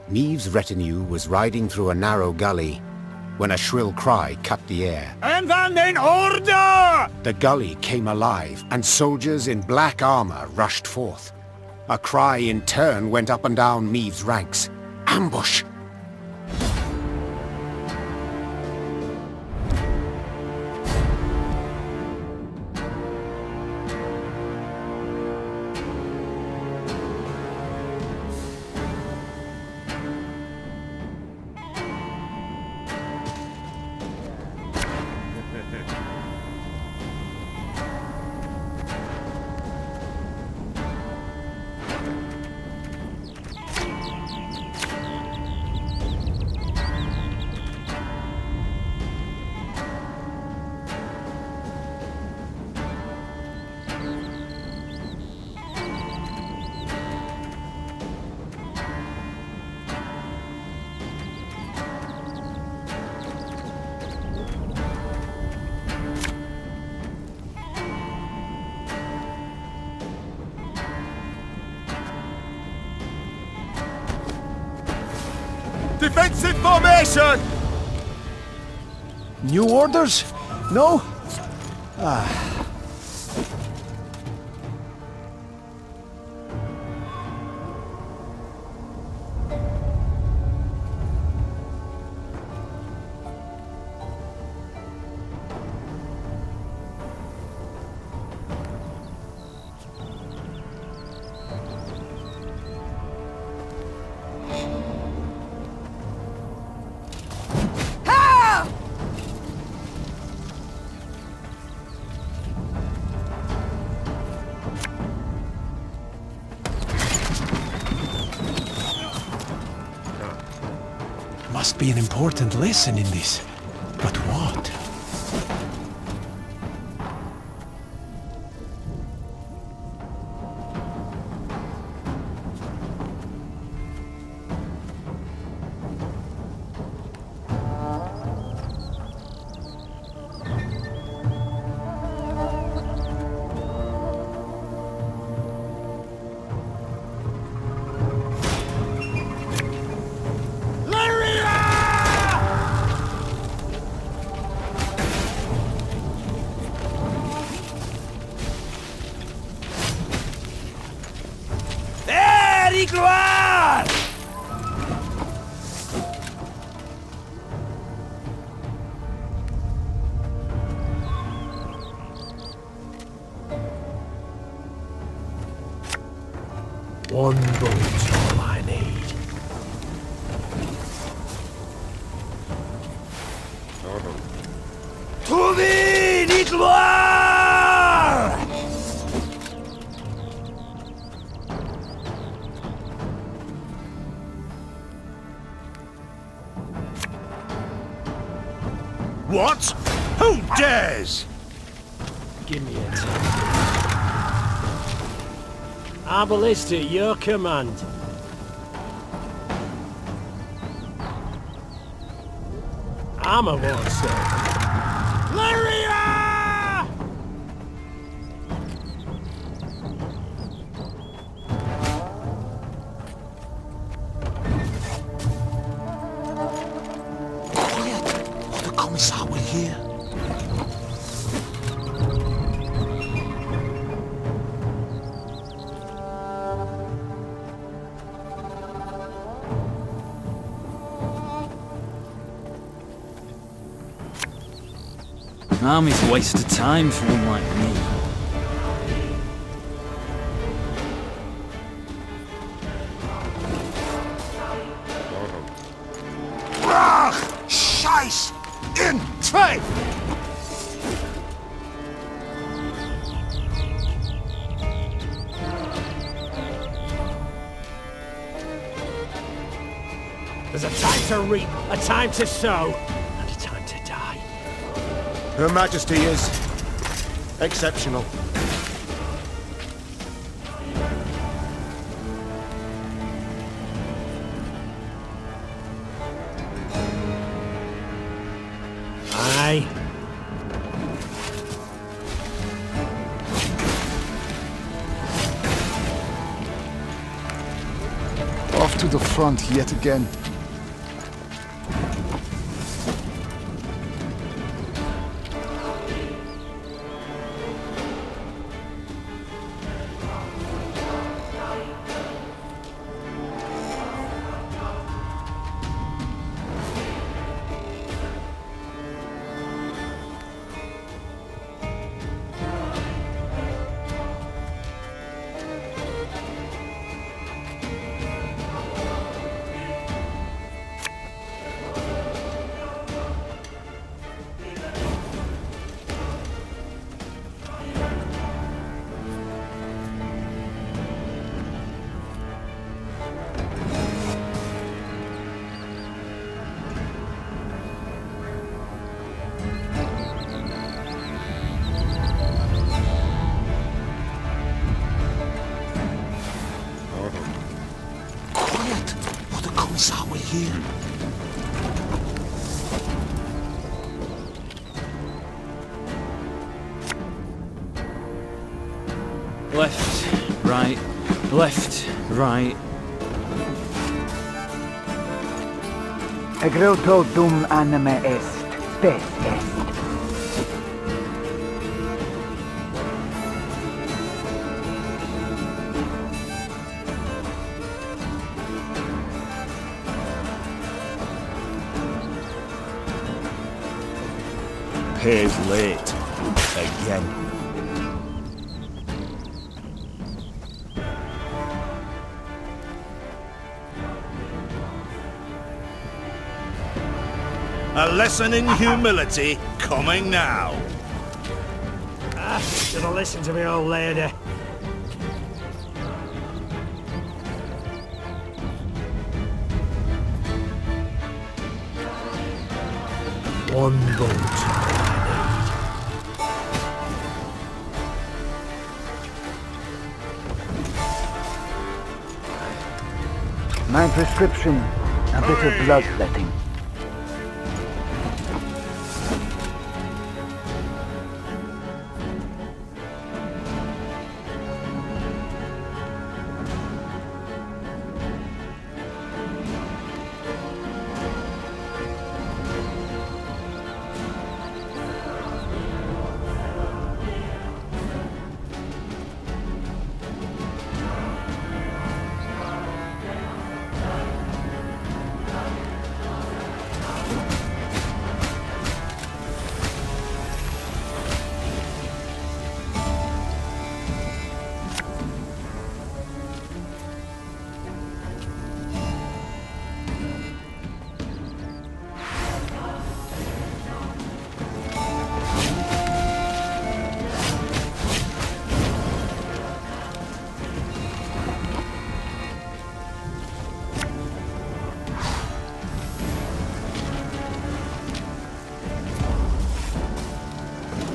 Neve's retinue was riding through a narrow gully when a shrill cry cut the air. And then in order! The gully came alive, and soldiers in black armor rushed forth. A cry in turn went up and down Neve's ranks. Ambush! Defensive formation! New orders? No? Must be an important lesson in this. But what? Gloire! One boat's all I need. To thee, gloire! What? Who dares? Give me a time. Our ballista, your command. I'm a one, sir. Lyria! Quiet, or the commissar will hear. Army's a waste of time for one like me. Brach! Scheiß! In! Zwei! There's a time to reap, a time to sow, and a time to die. Her Majesty is exceptional. Aye. Oft to the front yet again. Quiet, or the Commissar will hear. Left, right, left, right. Egreto dum anime est, spes est. Pays late. Again. A lesson in humility coming now. Should have listened to me old lady. One boat. My prescription, a bit of bloodletting.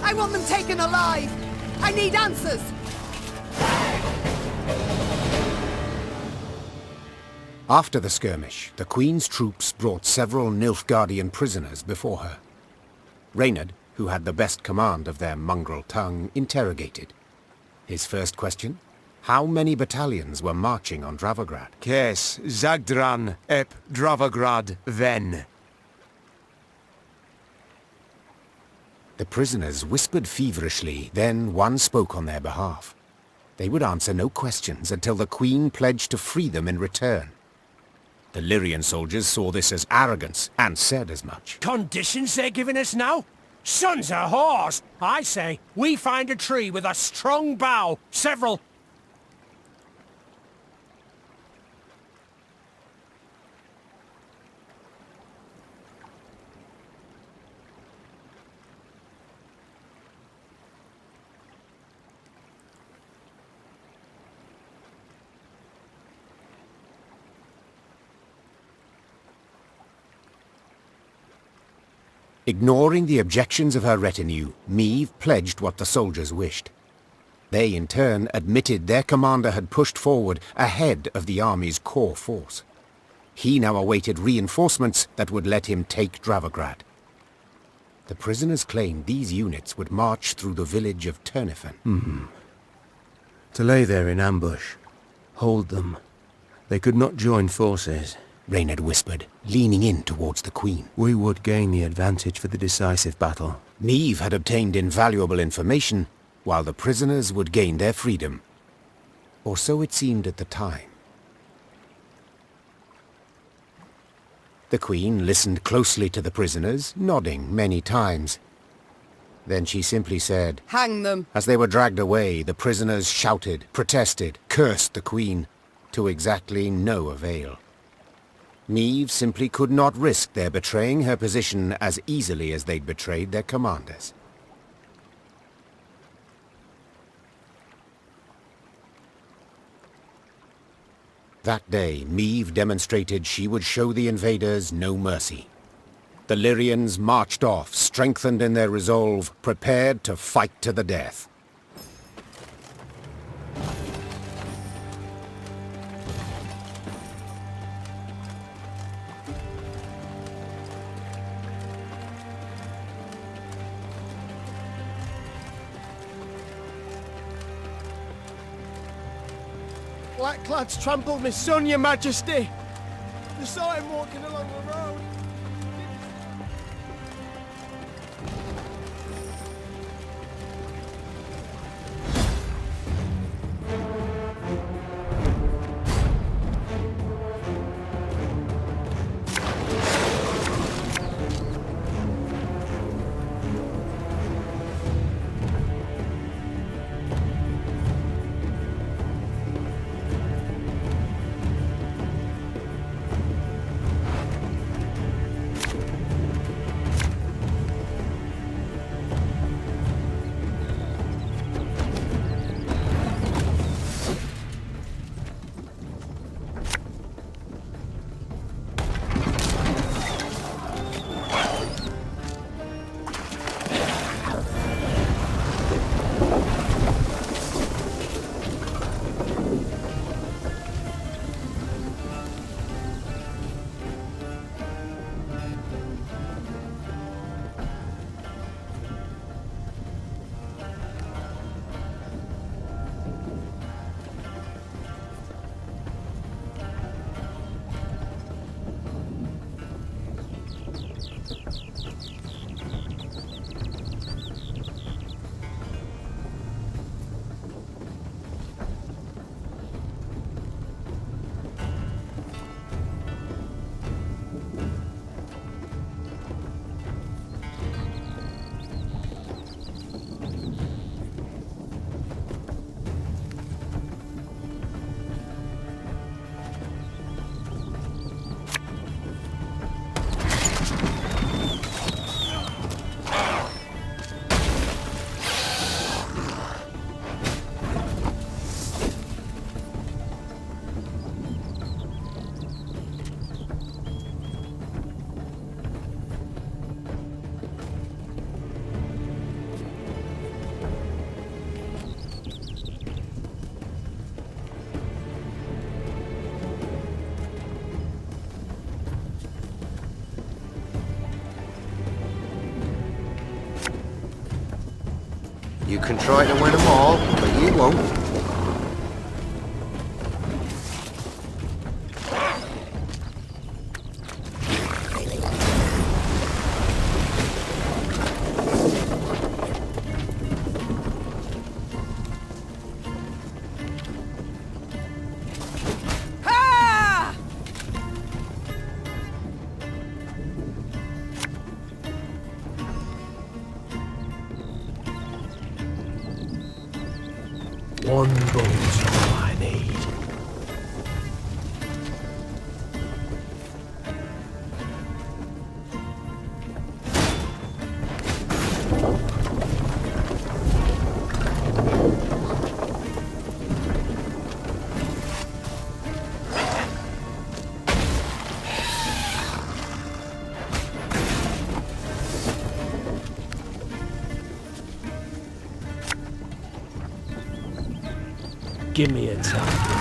I want them taken alive! I need answers! After the skirmish, the Queen's troops brought several Nilfgaardian prisoners before her. Reynard, who had the best command of their mongrel tongue, interrogated. His first question? How many battalions were marching on Dravograd? Kes Zagdran ep Dravograd ven. The prisoners whispered feverishly, then one spoke on their behalf. They would answer no questions until the Queen pledged to free them in return. The Lyrian soldiers saw this as arrogance, and said as much. Conditions they're giving us now? Sons of whores! I say, we find a tree with a strong bough, several... Ignoring the objections of her retinue, Meve pledged what the soldiers wished. They, in turn, admitted their commander had pushed forward ahead of the army's core force. He now awaited reinforcements that would let him take Dravograd. The prisoners claimed these units would march through the village of Turnifen. To lay there in ambush, hold them, They could not join forces. Reynard whispered, leaning in towards the Queen. We would gain the advantage for the decisive battle. Niamh had obtained invaluable information, while the prisoners would gain their freedom. Or so it seemed at the time. The Queen listened closely to the prisoners, nodding many times. Then she simply said, Hang them. As they were dragged away, the prisoners shouted, protested, cursed the Queen, to exactly no avail. Niamh simply could not risk their betraying her position as easily as they'd betrayed their commanders. That day, Niamh demonstrated she would show the invaders no mercy. The Lyrians marched off, strengthened in their resolve, prepared to fight to the death. Blackclads trampled my son, your majesty. They saw him walking along the road. You can try to win them all, but you won't. One bolt is all I need. Give me a time.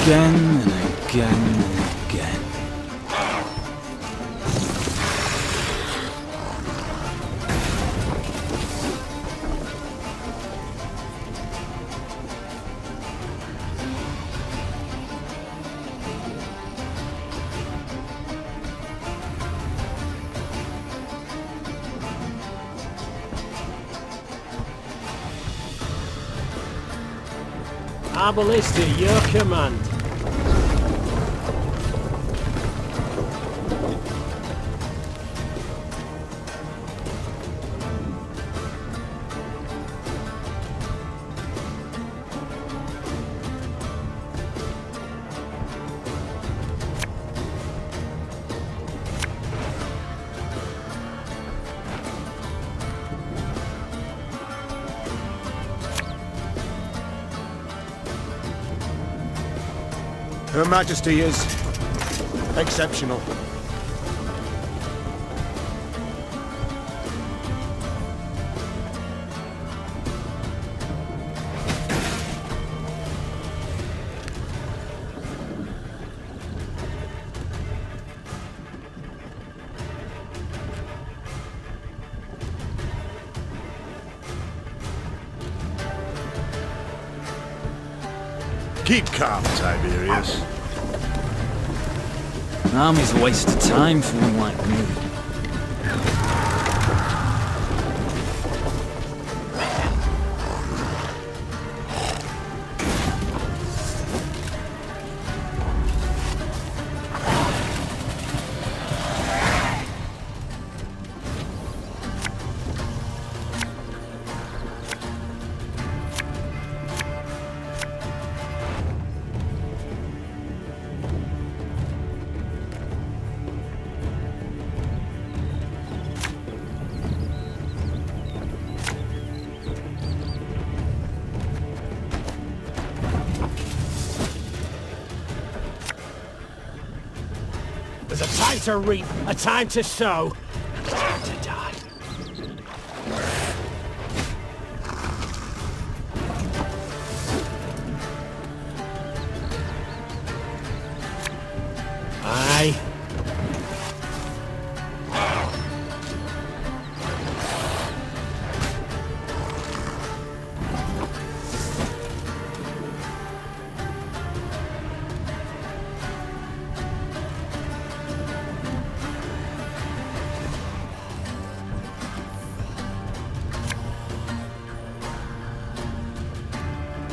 again and again and again. Our ballista, your command. Her Majesty is exceptional. Keep calm, Tiberius. An army's a waste of time for one like me. There's a time to reap, a time to sow, and a time to die. Aye.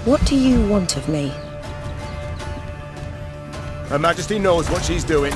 What do you want of me? Her Majesty knows what she's doing.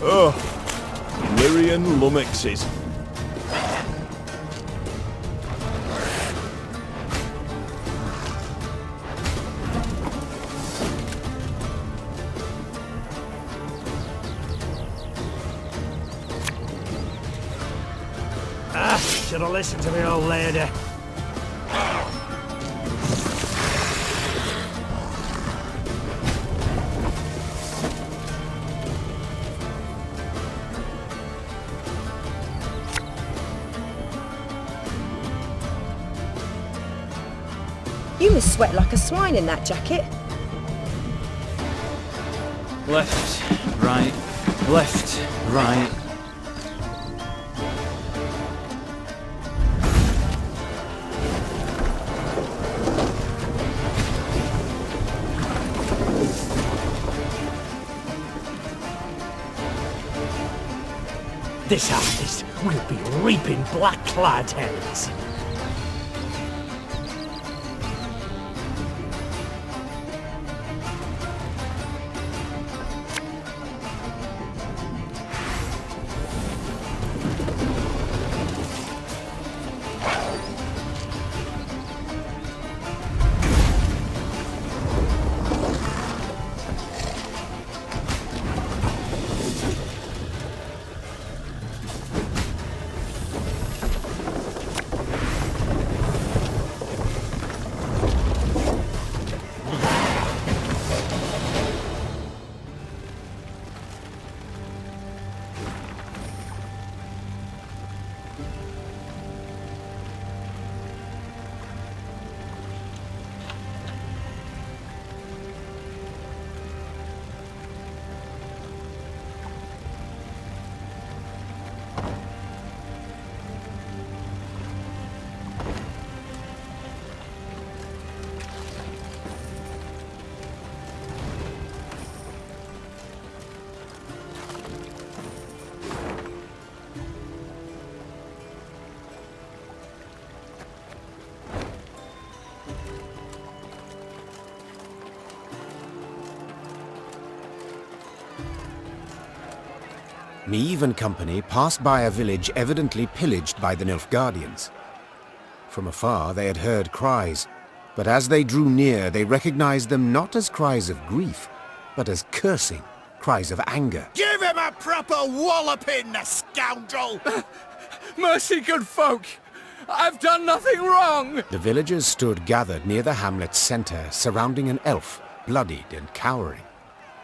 Oh, Lyrian lummoxes. should have listened to the old lady. You must sweat like a swine in that jacket. Left, right, left, right. This harvest will be reaping black-clad heads. Niamh and company passed by a village evidently pillaged by the Nilfgaardians. From afar they had heard cries, but as they drew near they recognized them not as cries of grief, but as cursing, cries of anger. Give him a proper walloping, the scoundrel! Mercy, good folk! I've done nothing wrong! The villagers stood gathered near the hamlet's center, surrounding an elf, bloodied and cowering.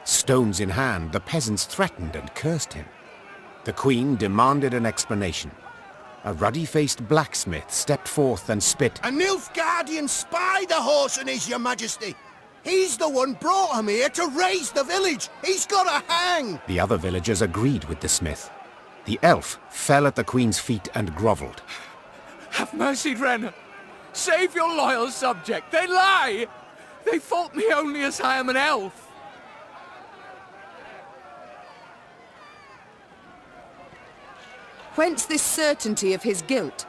Stones in hand, the peasants threatened and cursed him. The queen demanded an explanation. A ruddy-faced blacksmith stepped forth and spit. A Nilfgaardian spy the horse and is, your majesty! He's the one brought him here to raise the village! He's gotta hang! The other villagers agreed with the smith. The elf fell at the queen's feet and grovelled. Have mercy, Renner! Save your loyal subject! They lie! They fault me only as I am an elf! Whence this certainty of his guilt?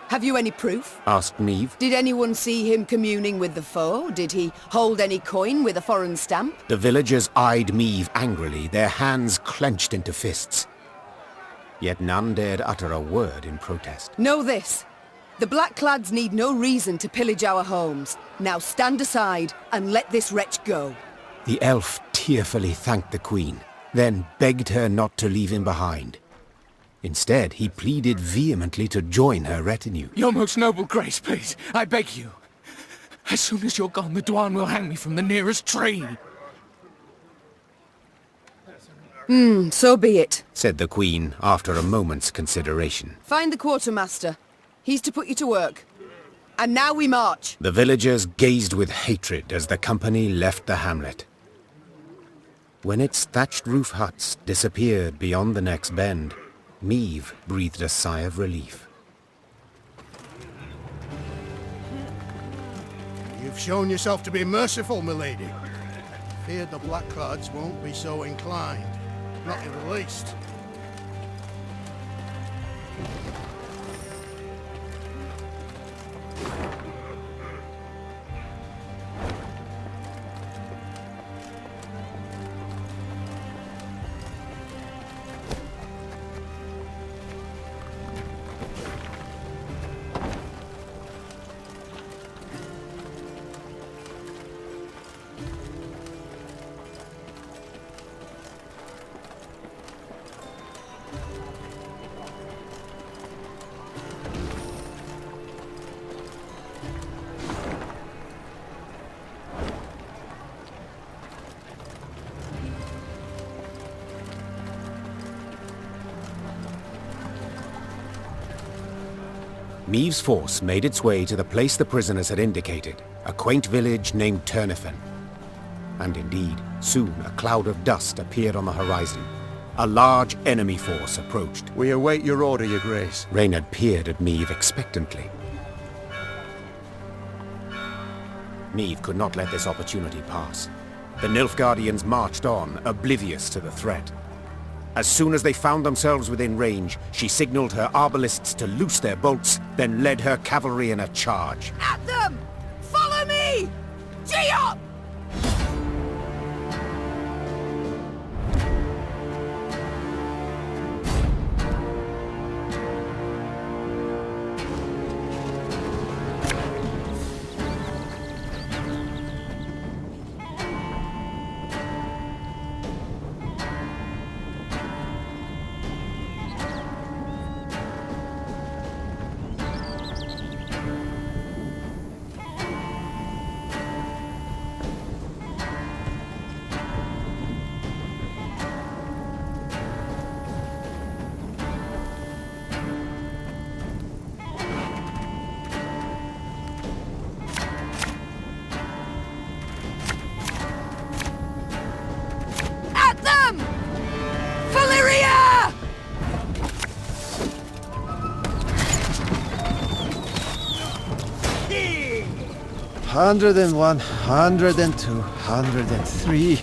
Have you any proof? Asked Niamh. Did anyone see him communing with the foe? Did he hold any coin with a foreign stamp? The villagers eyed Niamh angrily, their hands clenched into fists. Yet none dared utter a word in protest. Know this. The Blackclads need no reason to pillage our homes. Now stand aside and let this wretch go. The elf tearfully thanked the queen, then begged her not to leave him behind. Instead, he pleaded vehemently to join her retinue. Your most noble grace, please, I beg you. As soon as you're gone, the Dwan will hang me from the nearest tree. So be it. Said the queen after a moment's consideration. Find the quartermaster. He's to put you to work. And now we march. The villagers gazed with hatred as the company left the hamlet. When its thatched roof huts disappeared beyond the next bend, Niamh breathed a sigh of relief. You've shown yourself to be merciful, milady. Feared the Blackclads won't be so inclined. Not in the least. Meave's force made its way to the place the prisoners had indicated, a quaint village named Turnifen. And indeed, soon a cloud of dust appeared on the horizon. A large enemy force approached. We await your order, Your Grace. Reynard peered at Meave expectantly. Meave could not let this opportunity pass. The Nilfgaardians marched on, oblivious to the threat. As soon as they found themselves within range, she signaled her arbalists to loose their bolts, then led her cavalry in a charge. At them! Follow me! Gee up! Valyria! 101, 102, 103.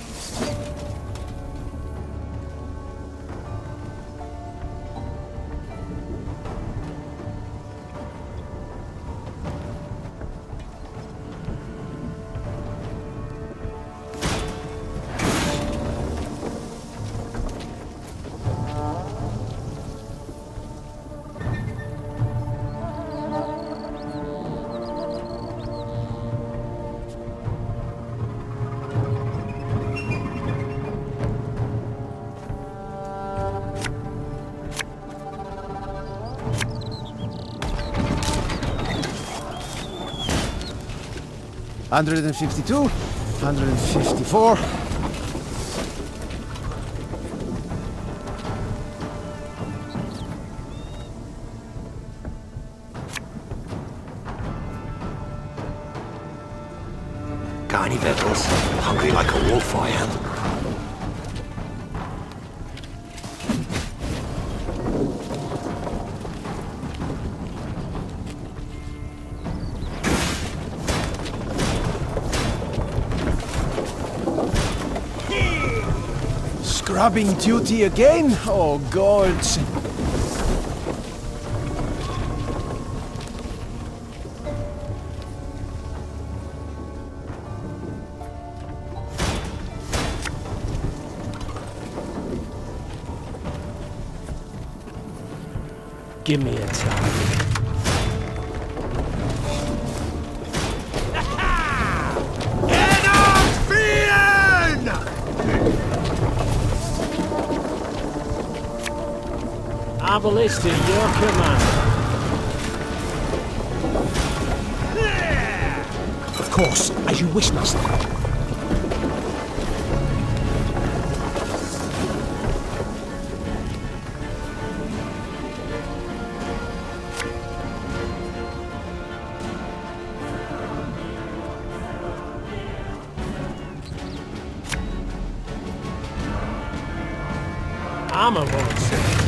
Hundred and 52, 154. Got any victuals? Hungry like a wolf I am. Scrubbing duty again? Oh, gods. Give me a time. Arbalist to your command. Of course, as you wish, master. Armor won't save.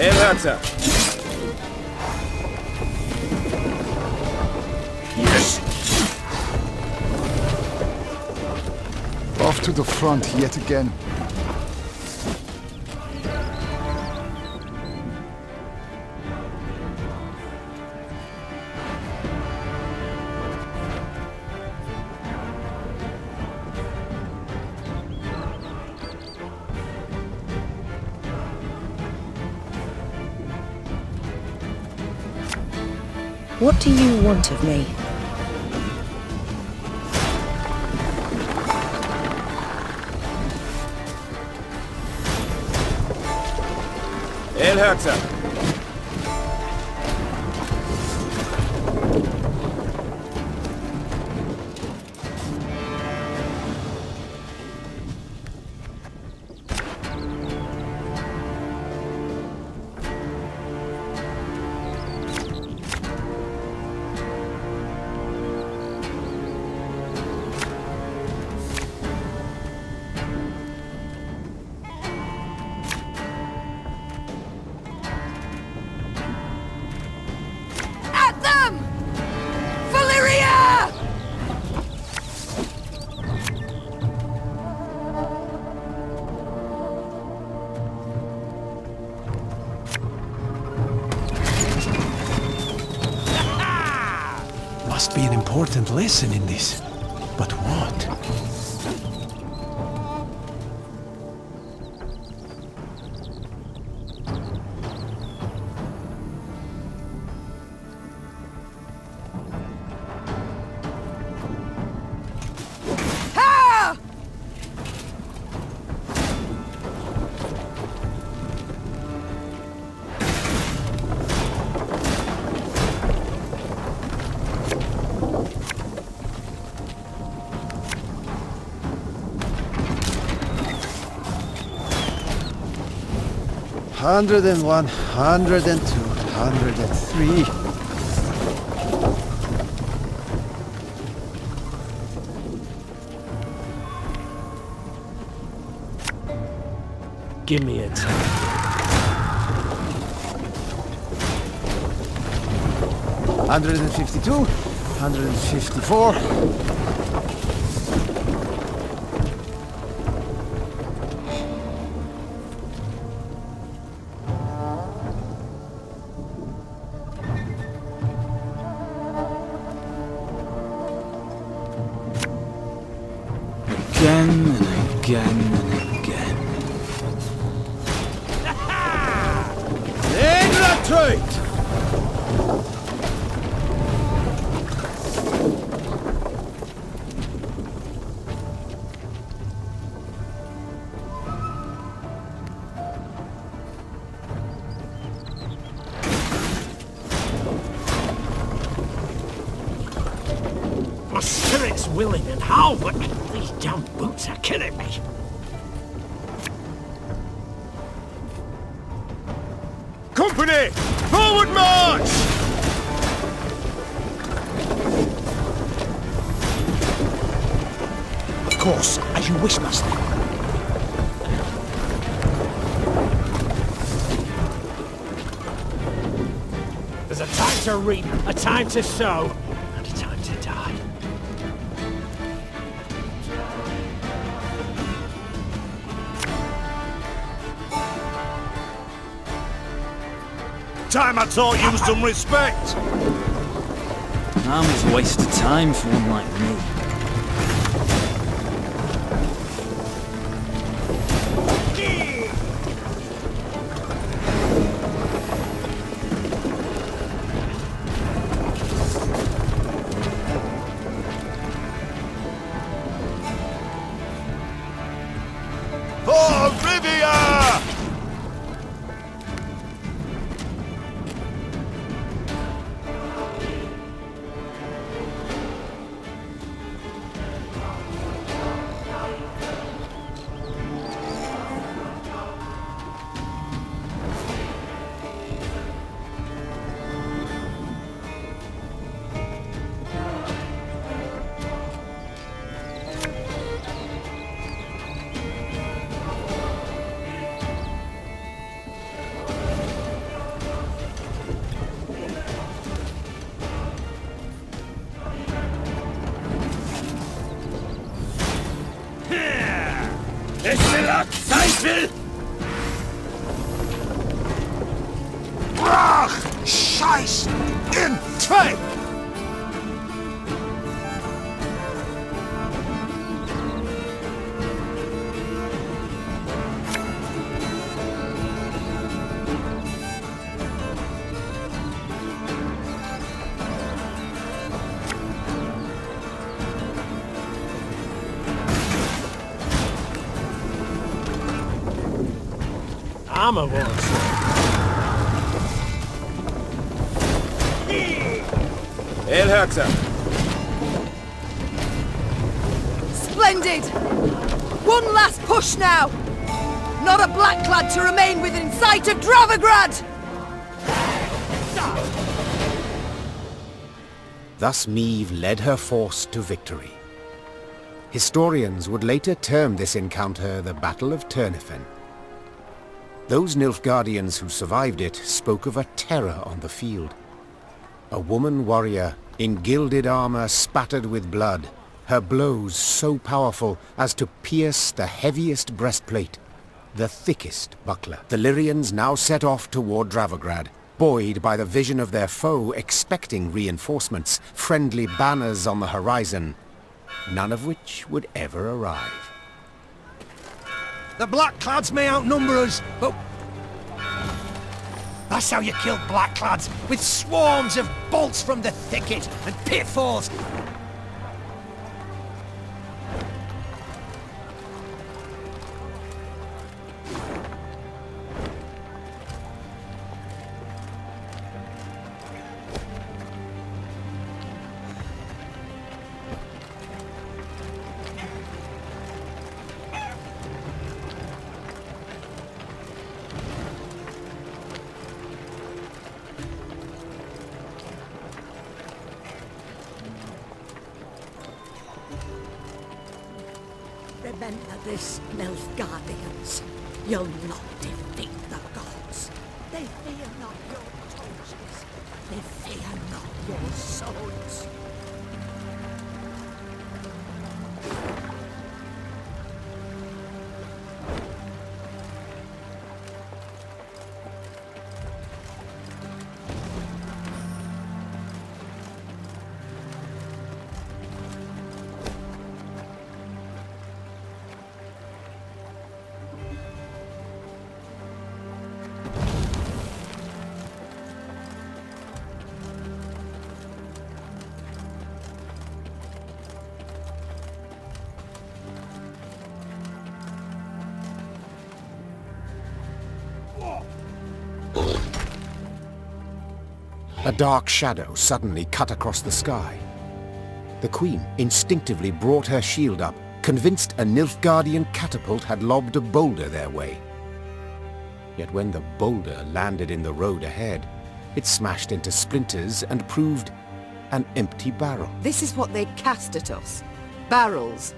Elata! Yes! to the front yet again. What do you want of me? El Herzer. At them! Valyria! Must be an important lesson in this. But what? Ha! Hundred and one, 102, 103. Give me a time. 152, 154. Again and again and again. England! My spirit's willing and how, but these damn boots are killing me. Company! Forward march! Of course, as you wish, master. There's a time to reap, a time to sow, and a time to die. Time I taught you some respect! An army's a waste of time for one like me. For Rivia! Nice! In! Take! Armor wars. El Herzer. Splendid! One last push now! Not a blackclad to remain within sight of Dravigrad! Thus Meve led her force to victory. Historians would later term this encounter the Battle of Turnifen. Those Nilfgaardians who survived it spoke of a terror on the field. A woman warrior in gilded armor spattered with blood, her blows so powerful as to pierce the heaviest breastplate, the thickest buckler. The Lyrians now set off toward Dravigrad, buoyed by the vision of their foe expecting reinforcements, friendly banners on the horizon, none of which would ever arrive. The blackclads may outnumber us, but... That's how you kill blackclads, with swarms of bolts from the thicket and pitfalls. Remember this, Nilfgaardians. You'll not defeat the gods. They fear not your torches. They fear not your swords. A dark shadow suddenly cut across the sky. The Queen instinctively brought her shield up, convinced a Nilfgaardian catapult had lobbed a boulder their way. Yet when the boulder landed in the road ahead, it smashed into splinters and proved an empty barrel. This is what they cast at us. Barrels.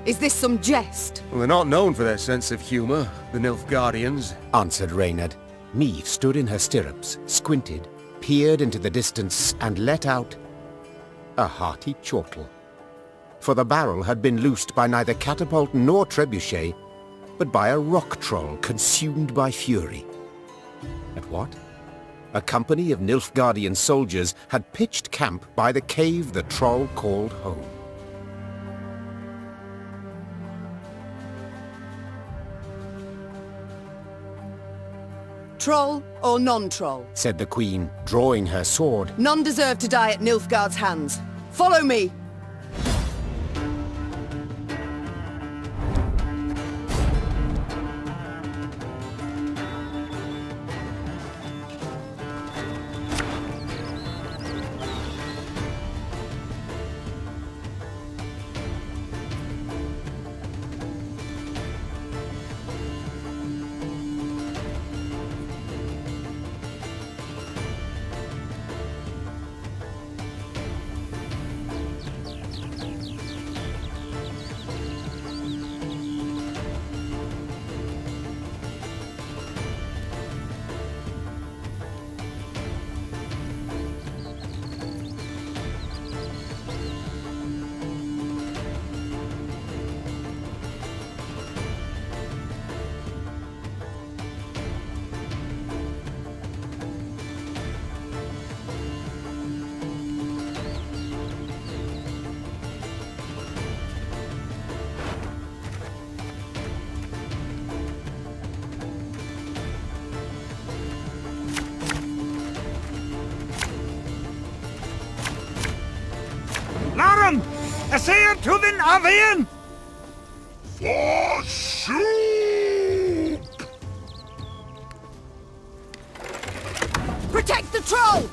Is this some jest? Well, they're not known for their sense of humour, the Nilfgaardians, answered Reynard. Meve stood in her stirrups, squinted, peered into the distance, and let out a hearty chortle. For the barrel had been loosed by neither catapult nor trebuchet, but by a rock troll consumed by fury. At what? A company of Nilfgaardian soldiers had pitched camp by the cave the troll called home. Troll or non-troll? Said the Queen, drawing her sword. None deserve to die at Nilfgaard's hands. Follow me! Seer to the Navian! For soup! Protect the troll!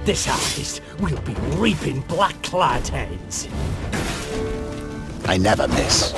This harvest will be reaping black-clad heads. I never miss.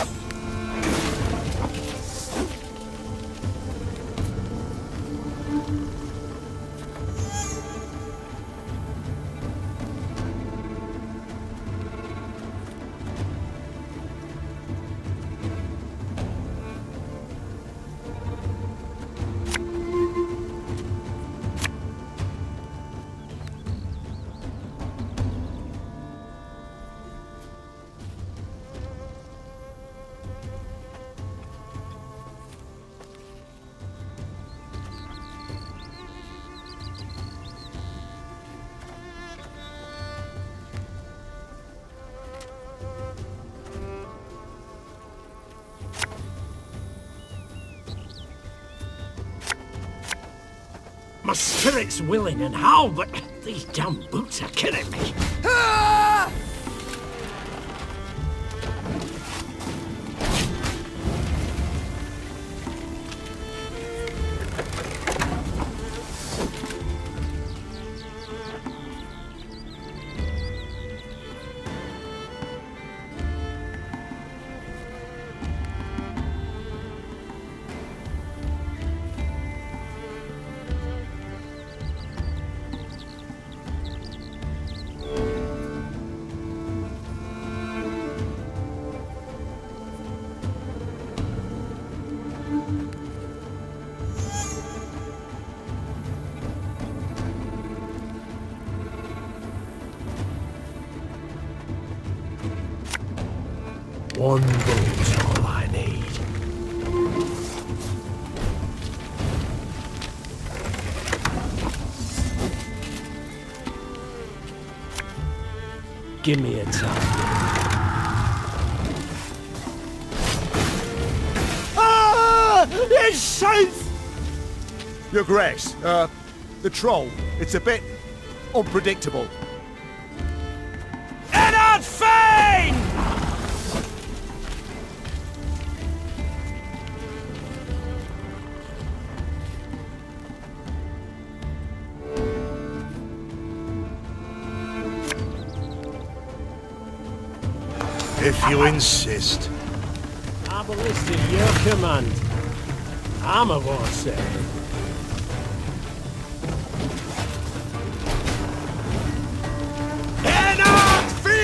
My spirit's willing and how, but these damn boots are killing me. Ah! One boot's all I need. Give me a time. Ah! It's safe! Your Grace, the troll, it's a bit unpredictable. Eddard Fane! If you insist. I ballisted your command. I'm a war say. Eddard Fane!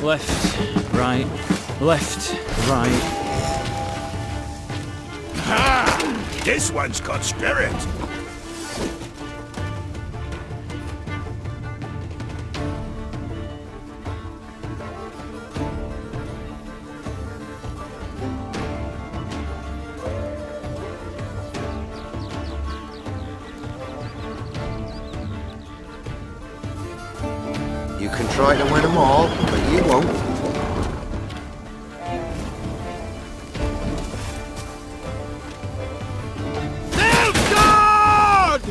Left, right, left, right. Ha! This one's got spirit. You can try to win them all, but you won't. Nilfgaard!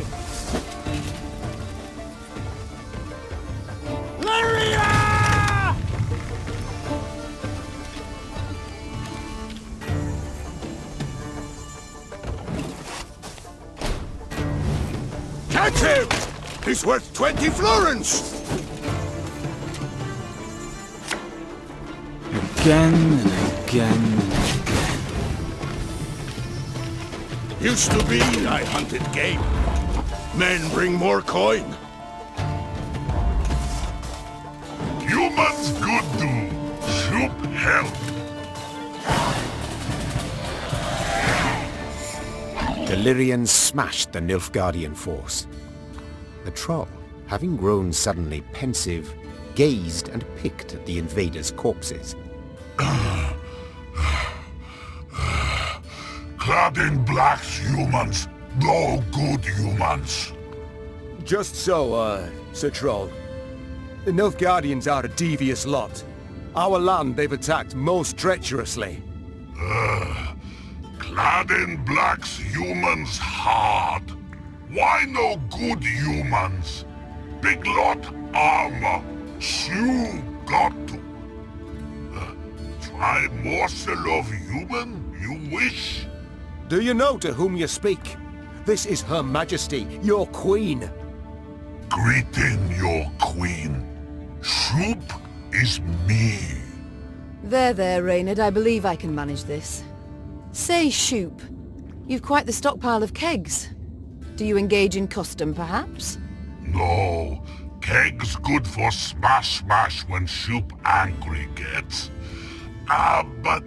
Lyria! Catch him! He's worth 20 florins! Again and again and again. Used to be I hunted game. Men bring more coin. Humans good do. Soup help. The Lyrians smashed the Nilfgaardian force. The troll, having grown suddenly pensive, gazed and picked at the invaders' corpses. Clad in blacks humans, no good humans. Just so, Sir Troll. The Nilfgaardians are a devious lot. Our land they've attacked most treacherously. Clad in blacks humans hard. Why no good humans? Big lot armor. Shoe got to. Try morsel of human, you wish? Do you know to whom you speak? This is Her Majesty, your queen. Greeting your queen. Soup is me. There, Reynard. I believe I can manage this. Say, Shoop, you've quite the stockpile of kegs. Do you engage in custom, perhaps? No. Kegs good for smash when Soup angry gets. But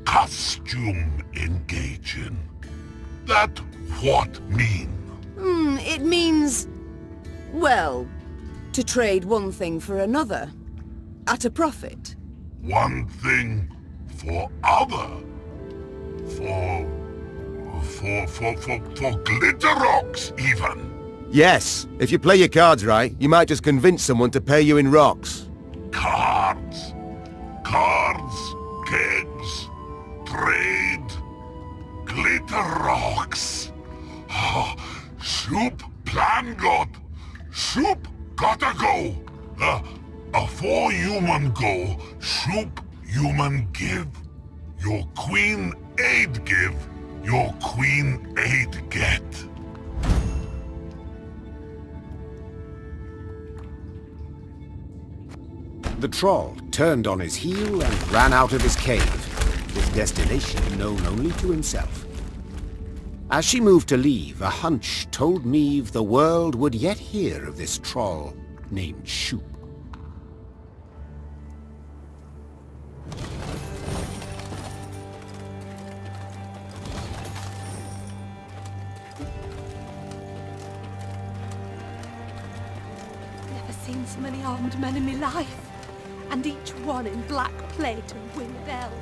costume engaging. That what mean? It means... well, to trade one thing for another. At a profit. One thing for other. For glitter rocks, even. Yes, if you play your cards right, you might just convince someone to pay you in rocks. Cards, kegs, trade, glitter rocks. Soup plan got. Soup gotta go. A 4 human go. Soup human give. Your queen aid give. Your queen aid get. The troll turned on his heel and ran out of his cave, his destination known only to himself. As she moved to leave, a hunch told Meve the world would yet hear of this troll named Shoop. Never seen so many armed men in my life. And each one in black plate and winged elm.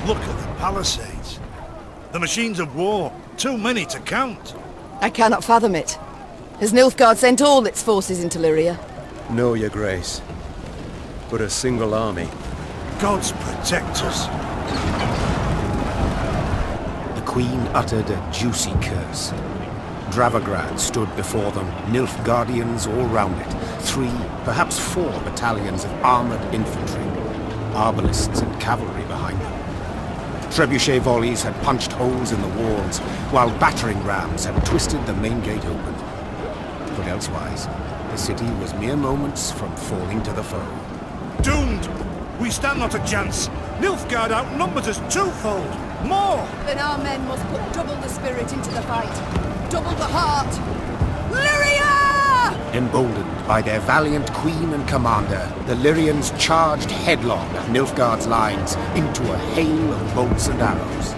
Look at the palisades. The machines of war. Too many to count. I cannot fathom it. Has Nilfgaard sent all its forces into Lyria? No, your grace. But a single army. Gods protect us. The queen uttered a juicy curse. Dravagrad stood before them, Nilfgaardians all round it, 3, perhaps 4 battalions of armoured infantry, arbalists and cavalry behind them. Trebuchet volleys had punched holes in the walls, while battering rams had twisted the main gate open. But elsewise, the city was mere moments from falling to the foe. Doomed! We stand not a chance. Nilfgaard outnumbers us twofold. More! Then our men must put double the spirit into the fight. Double the heart. Lyria! Emboldened by their valiant queen and commander, the Lyrians charged headlong at Nilfgaard's lines into a hail of bolts and arrows.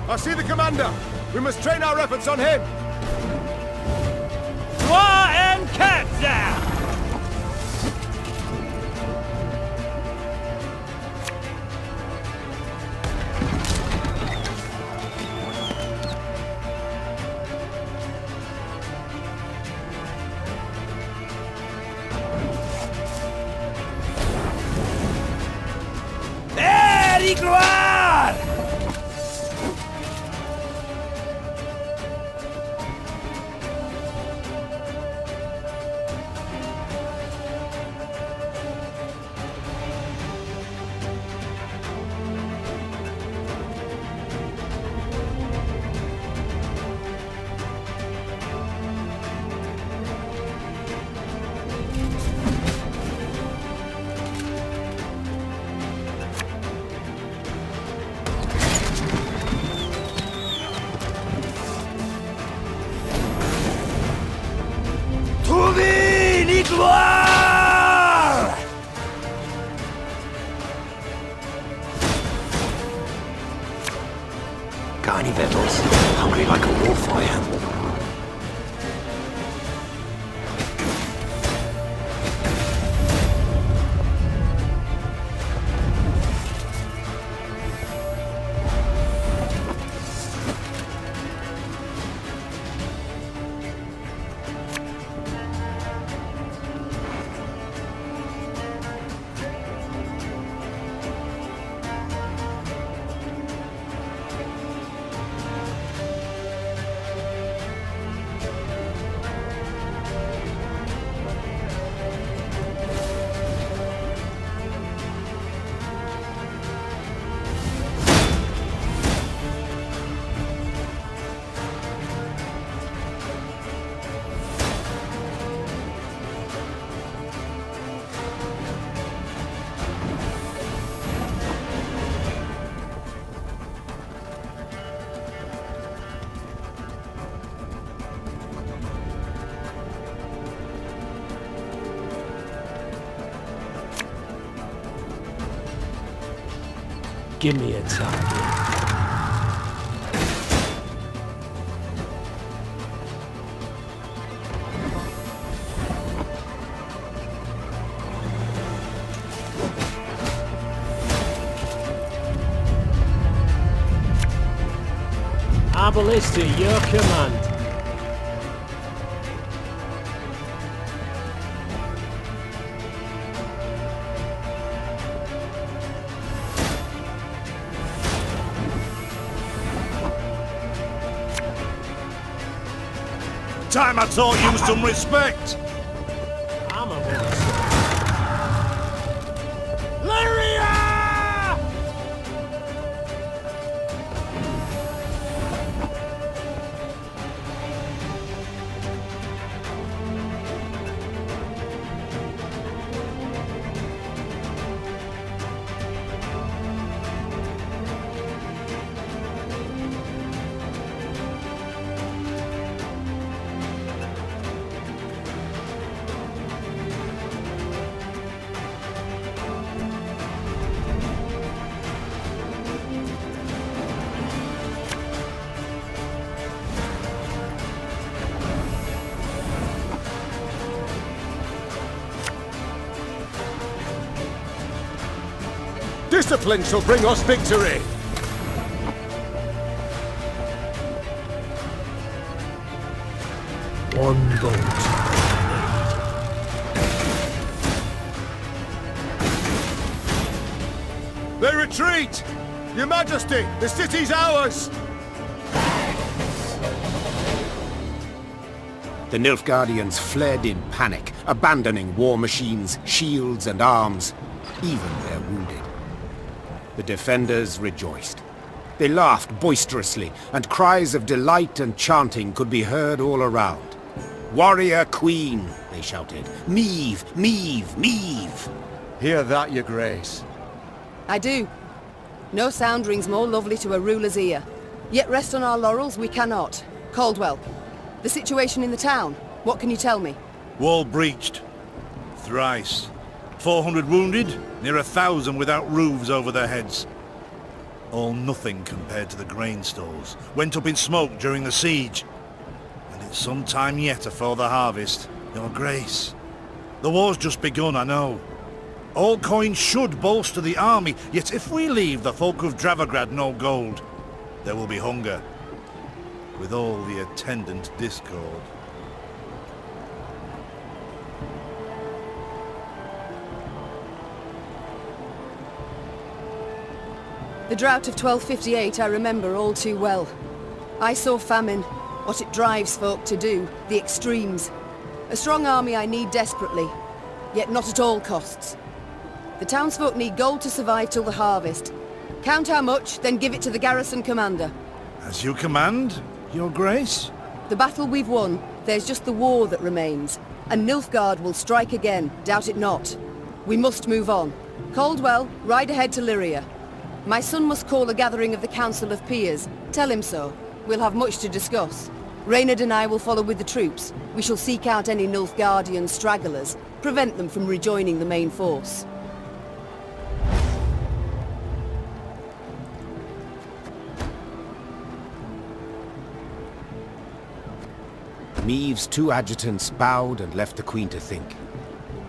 I see the commander! We must train our efforts on him! War and Katza! Gloire! Gloire! Got any victuals? Hungry like a wolf, I am. Give me a target. Our ballista, your command. Time I taught you some respect! I'm a Discipline shall bring us victory! one bolt. They retreat! Your Majesty, the city's ours! The Nilfgaardians fled in panic, abandoning war machines, shields and arms, even their wounded. The defenders rejoiced. They laughed boisterously, and cries of delight and chanting could be heard all around. "Warrior Queen!" they shouted. "Meve! Meve! Meve!" Hear that, your grace. I do. No sound rings more lovely to a ruler's ear. Yet rest on our laurels we cannot. Caldwell, the situation in the town, what can you tell me? Wall breached. Thrice. 400 wounded, near 1,000 without roofs over their heads. all nothing compared to the grain stores. Went up in smoke during the siege. And it's some time yet afore the harvest, Your Grace. The war's just begun, I know. All coins should bolster the army, yet if we leave the folk of Dravograd no gold, there will be hunger, with all the attendant discord. The drought of 1258 I remember all too well. I saw famine, what it drives folk to do, the extremes. A strong army I need desperately, yet not at all costs. The townsfolk need gold to survive till the harvest. Count how much, then give it to the garrison commander. As you command, Your Grace? The battle we've won, there's just the war that remains. And Nilfgaard will strike again, doubt it not. We must move on. Caldwell, ride ahead to Lyria. My son must call a gathering of the Council of Peers. Tell him so. We'll have much to discuss. Reynard and I will follow with the troops. We shall seek out any Nilfgaardian stragglers, prevent them from rejoining the main force. Maeve's two adjutants bowed and left the Queen to think.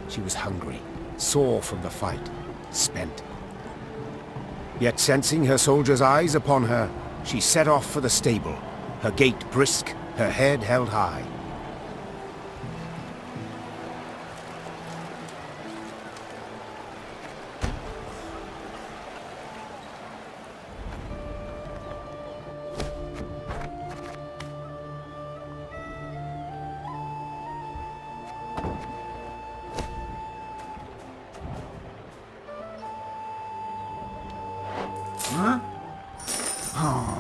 She was hungry, sore from the fight, spent. Yet sensing her soldiers' eyes upon her, she set off for the stable, her gait brisk, her head held high. Huh? Oh.